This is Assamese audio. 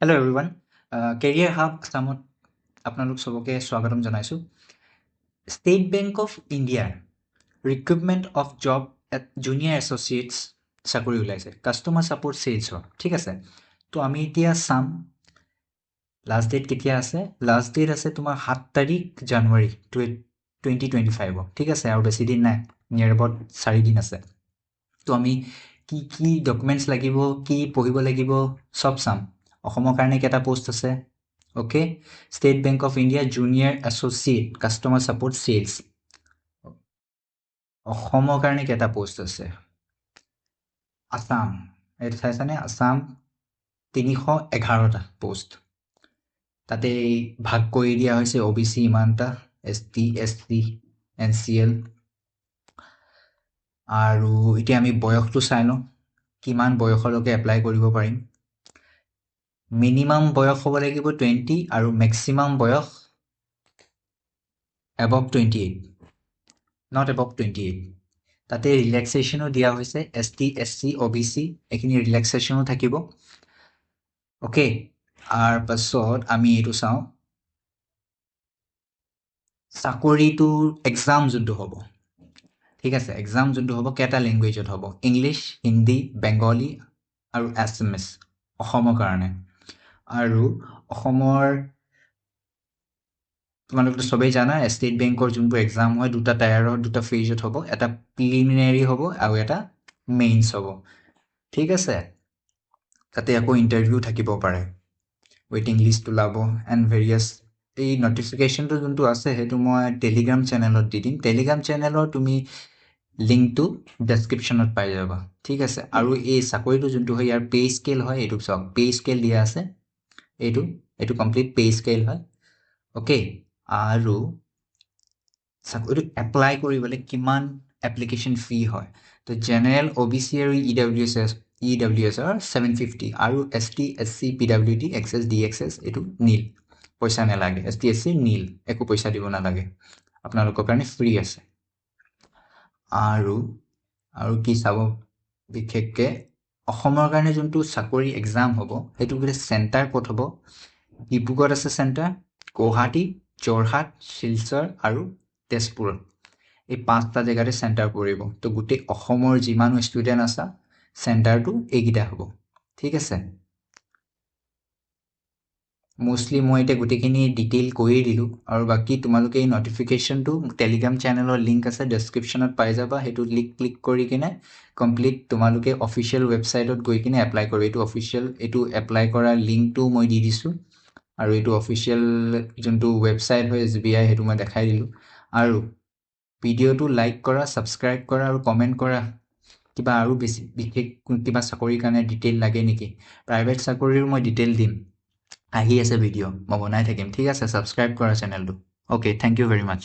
হেল্ল' এভৰিৱান কেৰিয়াৰ হাব আছামত আপোনালোক চবকে স্বাগতম জনাইছোঁ ষ্টেট বেংক অফ ইণ্ডিয়াৰ recruitment of job at junior associates চাকৰি ওলাইছে কাষ্টমাৰ ছাপৰ্ট ছেইলছৰ ঠিক আছে তো আমি এতিয়া চাম লাষ্ট ডেট কেতিয়া আছে লাষ্ট ডেট আছে তোমাৰ 7 তাৰিখ জানুৱাৰী 2025 ঠিক আছে আৰু বেছি দিন নাই নিয়াৰ এবাউট 4 দিন আছে তো আমি কি কি ডকুমেণ্টছ লাগিব কি পঢ়িব লাগিব চব চাম অসমৰ কাৰণে কেইটা পোষ্ট আছে okay State Bank of India junior associate customer support sales অসমৰ কাৰণে কেইটা পোষ্ট আছে আছাম এইটো চাইছানে আছাম 311টা পোষ্ট তাতে ভাগ কৰি দিয়া হৈছে OBC ইমানটা ST SC NCL আৰু এতিয়া আমি বয়সটো চাই লওঁ কিমান বয়সলৈকে এপ্লাই কৰিব পাৰিম মিনিমাম বয়স হ'ব লাগিব 20 আৰু মেক্সিমাম বয়স above 28 not above 28 তাতে ৰিলেক্সেশ্যনো দিয়া হৈছে ST SC OBC এইখিনি ৰিলেক্সেশ্যনো থাকিব অ'কে আৰু পাছত আমি এইটো চাওঁ চাকৰিটোৰ এক্সাম যোনটো হ'ব ঠিক আছে এক্সাম যোনটো হ'ব কেইটা লেংগুৱেজত হ'ব ইংলিছ হিন্দী বেংগলী আৰু এছামিছ অসমৰ কাৰণে আৰু অসমৰ তোমালোকতো সবেই জানা ষ্টেট বেংকৰ যোনবোৰ এক্সাম হয় দুটা টায়াৰত দুটা ফেজত হ'ব এটা প্ৰিলিমিনাৰী হ'ব আৰু এটা মেইনছ হ'ব ঠিক আছে তাতে আকৌ ইণ্টাৰভিউ থাকিব পাৰে ৱেইটিং লিষ্ট ওলাব এণ্ড ভেৰিয়াছ এই নটিফিকেশ্যনটো যোনটো আছে সেইটো মই টেলিগ্ৰাম চেনেলত দি দিম টেলিগ্ৰাম চেনেলৰ তুমি লিংকটো ডেছক্ৰিপশ্যনত পাই যাবা ঠিক আছে আৰু এই চাকৰিটো যোনটো হয় ইয়াৰ পে স্কেল হয় এইটো চাওক পে স্কেল দিয়া আছে এইটো কমপ্লিট পে স্কেল হয় অ'কে আৰু চাকৰিটো এপ্লাই কৰিবলৈ কিমান এপ্লিকেশ্যন ফি হয় তো জেনেৰেল OBC আৰু EWSৰ 750 আৰু ST SC PWD XS DXS এইটো নীল পইচা নালাগে ST SC নীল একো পইচা দিব নালাগে আপোনালোকৰ কাৰণে ফ্ৰী আছে আৰু কি চাব বিশেষকৈ অসমৰ কাৰণে যোনটো চাকৰি এক্সাম হ'ব সেইটো বোলে চেণ্টাৰ ক'ত হ'ব ডিব্ৰুগড়ত আছে চেণ্টাৰ গুৱাহাটী যোৰহাট শিলচৰ আৰু তেজপুৰত এই 5টা জেগাতে চেণ্টাৰ পৰিব তো গোটেই অসমৰ যিমানো ষ্টুডেণ্ট আছে চেণ্টাৰটো এইকেইটা হ'ব ঠিক আছে মোষ্টলি মই এতিয়া গোটেইখিনি ডিটেইল কৈয়ে দিলোঁ আৰু বাকী তোমালোকে এই নটিফিকেশ্যনটো টেলিগ্ৰাম চেনেলৰ লিংক আছে ডেছক্ৰিপশ্যনত পাই যাবা সেইটো লিংক ক্লিক কৰি কিনে কমপ্লিট তোমালোকে অফিচিয়েল ৱেবছাইটত গৈ কিনে এপ্লাই কৰিব এইটো এপ্লাই কৰা লিংকটো মই দি দিছোঁ আৰু এইটো অফিচিয়েল যোনটো ৱেবছাইট হয় SBI সেইটো মই দেখাই দিলোঁ আৰু ভিডিঅ'টো লাইক কৰা ছাবস্ক্ৰাইব কৰা আৰু কমেণ্ট কৰা কিবা আৰু বেছি বিশেষ কিবা চাকৰিৰ কাৰণে ডিটেইল লাগে নেকি প্ৰাইভেট চাকৰিৰো মই ডিটেইল দিম আহি আছে ভিডিঅ' মই বনাই থাকিম ঠিক আছে ছাবস্ক্ৰাইব কৰা চেনেলটো okay thank you very much